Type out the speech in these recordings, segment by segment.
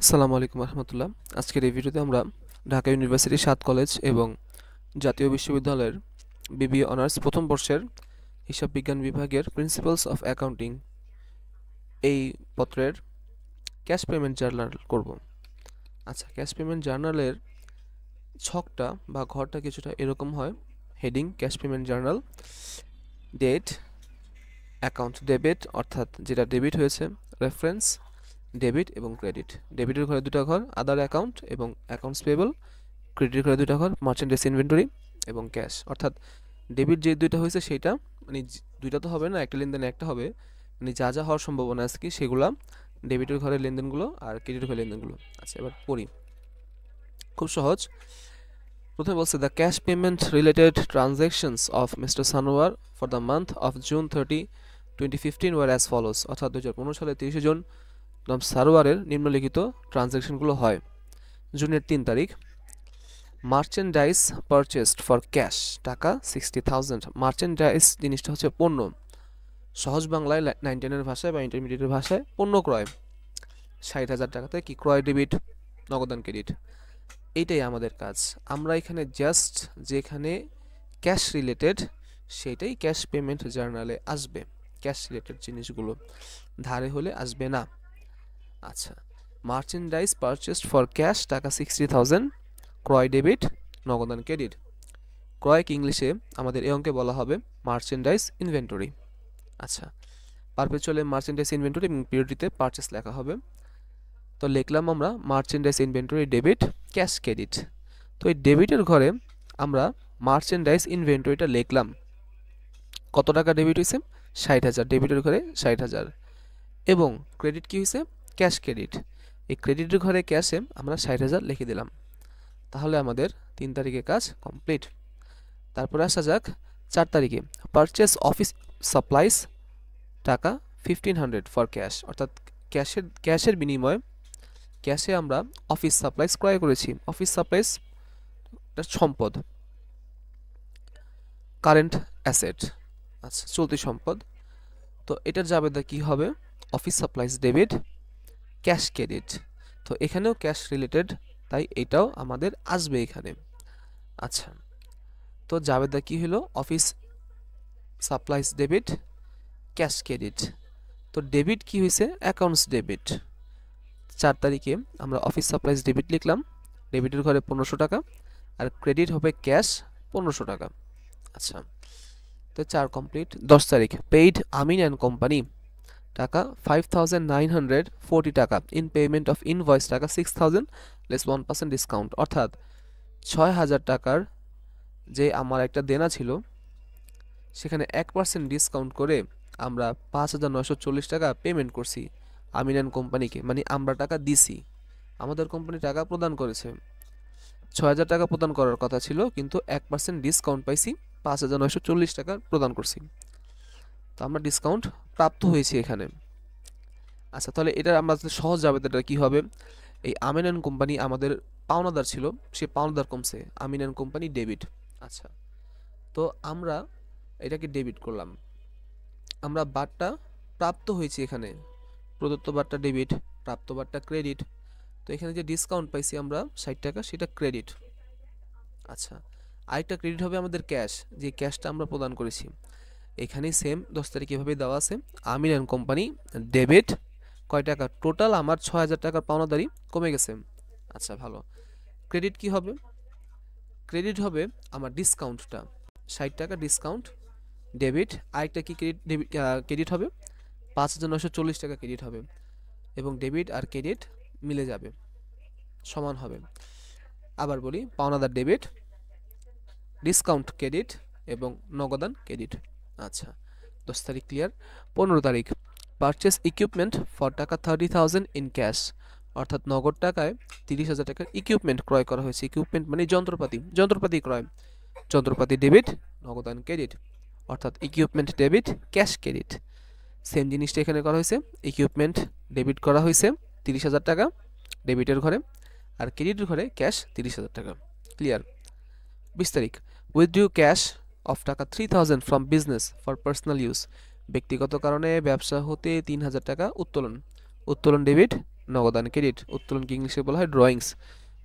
আসসালামু আলাইকুম রহমতুল্লাহ। আজকের এই ভিডিওতে আমরা ঢাকা ইউনিভার্সিটি ৭ কলেজ এবং জাতীয় বিশ্ববিদ্যালয়ের বিবিএ অনার্স প্রথম বর্ষের হিসাব বিজ্ঞান বিভাগের প্রিন্সিপালস অফ অ্যাকাউন্টিং এই পত্রের ক্যাশ পেমেন্ট জার্নাল করব। আচ্ছা, ক্যাশ পেমেন্ট জার্নালের ছকটা বা ঘরটা কিছুটা এরকম হয়। Heading cash payment journal, date, account debit অর্থাৎ যেটা ডেবিট হয়েছে, রেফারেন্স, ডেবিট এবং ক্রেডিট। ডেবিটের ঘরে দুটো ঘর আদার অ্যাকাউন্ট এবং অ্যাকাউন্টস পেয়েবল, ক্রেডিটের ঘরে দুটো ঘর মার্চেন্ডাইজ ইনভেন্টরি এবং ক্যাশ। অর্থাৎ ডেবিট যে দুইটা হয়েছে সেটা মানে দুইটা তো হবে না, একটা লেনদেনে একটা হবে, মানে যা যা হওয়ার সম্ভাবনা আছে কি সেগুলা ডেবিটের ঘরের লেনদেনগুলো আর ক্রেডিটের ঘরের লেনদেনগুলো। আচ্ছা, এবার পড়ি, খুব সহজ। প্রথমে বলছে the cash payment related transactions of mister Sanowar for the month of June 30, 2015 were as follows. অর্থাৎ 2015 সালে 30 জুন সারোয়ারের নিম্নলিখিত ট্রানজ্যাকশনগুলো হয়। জুনের 3 তারিখ, মার্চেন্ডাইজ পারচেসড ফর ক্যাশ টাকা 60,000। মার্চেন্ডাইজ জিনিসটা হচ্ছে পণ্য, সহজ বাংলায় 9-10 ভাষায় বা ইন্টারমিডিয়েটের ভাষায় পণ্য ক্রয়। 60,000 টাকাতে কি ক্রয় ডেবিট, নগদান ক্রেডিট, এইটাই আমাদের কাজ। আমরা এখানে জাস্ট যেখানে ক্যাশ রিলেটেড সেটাই ক্যাশ পেমেন্ট জার্নালে আসবে, ক্যাশ রিলেটেড জিনিসগুলো ধারে হলে আসবে না। আচ্ছা, মার্চেন্ডাইজ পারচেসড ফর ক্যাশ টাকা 60,000, ক্রয় ডেবিট, নগদান ক্রেডিট। ক্রয়কে ইংলিশে আমাদের এই অঙ্কে বলা হবে মার্চেন্ডাইজ ইনভেন্টরি। আচ্ছা, পারপেচুয়ালে মার্চেন্ডাইজ ইনভেন্টরি এবং পিরিয়ডটিতে পারচেস লেখা হবে। তো লিখলাম আমরা merchandise inventory debit, cash credit. তো এই ডেবিটের ঘরে আমরা মার্চেন্ডাইজ ইনভেন্টরিটা লিখলাম। কত টাকা ডেবিট হয়েছে? 60,000, ডেবিটের ঘরে 60,000। এবং ক্রেডিট কি হয়েছে? Cash credit. এই ক্রেডিটের ঘরে ক্যাশে আমরা 60,000 লিখে দিলাম। তাহলে আমাদের 3 তারিখে কাজ কমপ্লিট। তারপরে আসা যাক 4 তারিখে, পারচেস অফিস সাপ্লাইস টাকা 1500 ফর ক্যাশ। অর্থাৎ ক্যাশের বিনিময়ে ক্যাশে আমরা অফিস সাপ্লাইস ক্রয় করেছি। অফিস সাপ্লাইস সম্পদ, কারেন্ট অ্যাসেট, আচ্ছা চলতি সম্পদ। তো এটার জাবেদা কি হবে? Office supplies debit, cash credit. তো এখানেও ক্যাশ রিলেটেড, তাই এটাও আমাদের আসবে এখানে। আচ্ছা, তো জাবেদা কি হলো? Office supplies debit, cash credit. তো ডেবিট কি হয়েছে? Accounts debit. 4 তারিখে আমরা অফিস সাপ্লাইস ডেবিট লিখলাম, ডেবিটের ঘরে 1500 টাকা, আর ক্রেডিট হবে ক্যাশ 1500 টাকা। আচ্ছা, তো 4 কমপ্লিট। 10 তারিখ, পেইড আমিন অ্যান্ড কোম্পানি টাকা 5,940 টাকা ইন পেমেন্ট অফ ইনভয়েস টাকা 6,000 লেস 1% ডিসকাউন্ট। অর্থাৎ 6,000 টাকার যে আমার একটা দেনা ছিল সেখানে 1% ডিসকাউন্ট করে আমরা 5,940 টাকা পেমেন্ট করছি আমিন অ্যান্ড কোম্পানিকে, মানে আমরা টাকা দিছি, আমাদের কোম্পানি টাকা প্রদান করেছে। 6,000 টাকা প্রদান করার কথা ছিল, কিন্তু 1% ডিসকাউন্ট পাইছি, 5,940 টাকা প্রদান করছি। তো আমরা ডিসকাউন্ট প্রাপ্ত হয়েছি এখানে। আচ্ছা, তাহলে এটার আমরা সহজ জাবেদাটা কি হবে? এই আমিন অ্যান্ড কোম্পানি আমাদের পাওনাদার ছিল, সে পাওনাদার কমছে, আমিন অ্যান্ড কোম্পানি ডেবিট। আচ্ছা, তো আমরা এটাকে ডেবিট করলাম। আমরা বারটা প্রাপ্ত হয়েছি, এখানে প্রদত্ত বারটা ডেবিট, প্রাপ্ত বারটা ক্রেডিট। তো এখানে যে ডিসকাউন্ট পাইছি আমরা 60 টাকা, সেটা ক্রেডিট। আচ্ছা, আরেকটা ক্রেডিট হবে আমাদের ক্যাশ, যে ক্যাশটা আমরা প্রদান করেছি। এখানেই সেম 10 তারিখ এভাবে দেওয়া আছে, আমিন অ্যান্ড কোম্পানি ডেবিট কয় টাকা? টোটাল আমার 6,000 টাকার পাওনাদারি কমে গেছে। আচ্ছা, ভালো। ক্রেডিট কি হবে? ক্রেডিট হবে আমার ডিসকাউন্টটা, 60 টাকা ডিসকাউন্ট ডেবিট। আরেকটা কি ক্রেডিট হবে? 5,940 টাকা ক্রেডিট হবে, এবং ডেবিট আর ক্রেডিট মিলে যাবে, সমান হবে। আবার বলি, পাওনাদার ডেবিট, ডিসকাউন্ট ক্রেডিট এবং নগদান ক্রেডিট। আচ্ছা, 10 তারিখ ক্লিয়ার। 15 তারিখ, পারচেস ইকুইপমেন্ট ফর টাকা 30,000 ইন ক্যাশ। অর্থাৎ নগদ টাকায় 30,000 টাকার ইকুইপমেন্ট ক্রয় করা হয়েছে। ইকুইপমেন্ট মানে যন্ত্রপাতি ক্রয়, যন্ত্রপাতি ডেবিট, নগদান ক্রেডিট। অর্থাৎ equipment debit, cash credit. Same জিনিসটা এখানে করা হয়েছে, ইকুইপমেন্ট ডেবিট করা হয়েছে 30,000 টাকা ডেবিটের ঘরে, আর ক্রেডিটের ঘরে ক্যাশ 30,000 টাকা। ক্লিয়ার। 20 তারিখ, উইথড্রু ক্যাশ অফ টাকা 3,000 from business for personal use. ব্যক্তিগত কারণে ব্যবসা হতে 3,000 টাকা উত্তোলন। উত্তোলন ডেবিট, নগদান ক্রেডিট। উত্তোলনকে ইংলিশে বলা হয় drawings.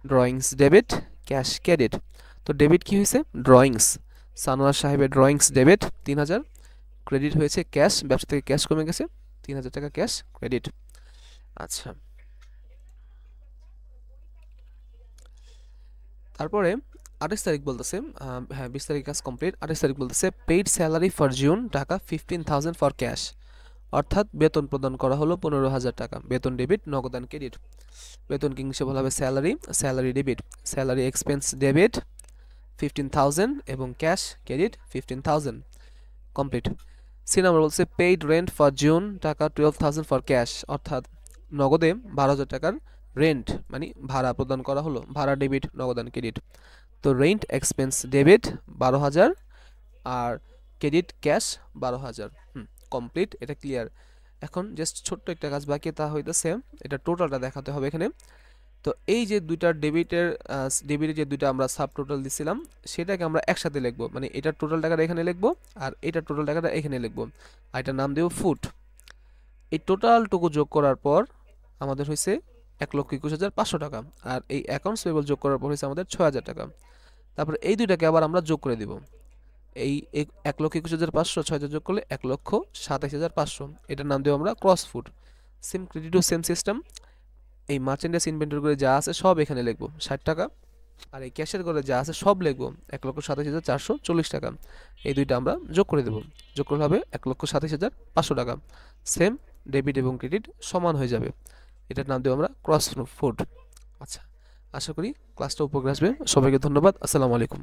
Drawings debit, cash credit. তো ডেবিট কি হয়েছে? ড্রয়িংস। সানোয়ার সাহেবের ড্রয়িংস ডেবিট 3000, ক্রেডিট হয়েছে ক্যাশ, ব্যবসা থেকে ক্যাশ কমে গেছে 3000 টাকা ক্যাশ ক্রেডিট। আচ্ছা, তারপরে 28 তারিখ বলতেছে, হ্যাঁ 20 তারিখ কাজ কমপ্লিট। 28 তারিখ বলতেছে পেইড স্যালারি ফর জুন টাকা 15,000 ফর ক্যাশ, অর্থাৎ বেতন প্রদান করা হলো 15,000 টাকা। বেতন ডেবিট, নগদান ক্রেডিট। বেতনকে ইংলিশে বলা হবে salary, salary debit. Salary expense debit 15,000 এবং cash credit 15,000, complete. C number বলছে পেইড রেন্ট ফর জুন টাকা 12,000 ফর ক্যাশ, অর্থাৎ নগদে 12,000 টাকার রেন্ট মানে ভাড়া প্রদান করা হলো, ভাড়া ডেবিট, নগদান ক্রেডিট। তো রেন্ট এক্সপেন্স ডেবিট 12,000 আর ক্রেডিট ক্যাশ 12,000। কমপ্লিট, এটা ক্লিয়ার। এখন জাস্ট ছোট্ট একটা কাজ বাকি, তা হইতেছে এটা টোটালটা দেখাতে হবে এখানে। তো এই যে দুইটা ডেবিটের যে দুইটা আমরা সাব টোটাল দিছিলাম সেটাকে আমরা একসাথে লিখবো, মানে এটার টোটাল টাকাটা এখানে লিখবো আর এটার টোটাল টাকাটা এখানে লিখবো, আর এটার নাম দেব ফুট। এই টোটালটুকু যোগ করার পর আমাদের হয়েছে 1,21,500 টাকা, আর এই অ্যাকাউন্টস পেয়েবল যোগ করার পর হয়েছে আমাদের 6,000 টাকা। তারপর এই দুইটাকে আবার আমরা যোগ করে দিব, এই 1,21,500 6,000 যোগ করলে 1,27,500, এটার নাম দেবো আমরা ক্রস ফুট। সেম ক্রেডিট ও সেম সিস্টেম, এই মার্চেন্ডাইজ ইনভেন্টরি করে যা আছে সব এখানে লিখবো 60 টাকা, আর এই ক্যাশের করে যা আছে সব লিখবো 1,27,440 টাকা। এই দুইটা আমরা যোগ করে দেবো, যোগ করলে হবে 1,27,500 টাকা। সেম ডেবিট এবং ক্রেডিট সমান হয়ে যাবে, এটার নাম দেবো আমরা ক্রস ফুট। আচ্ছা, আশা করি ক্লাসটা উপকারে আসবে। সবাইকে ধন্যবাদ। আসসালামু আলাইকুম।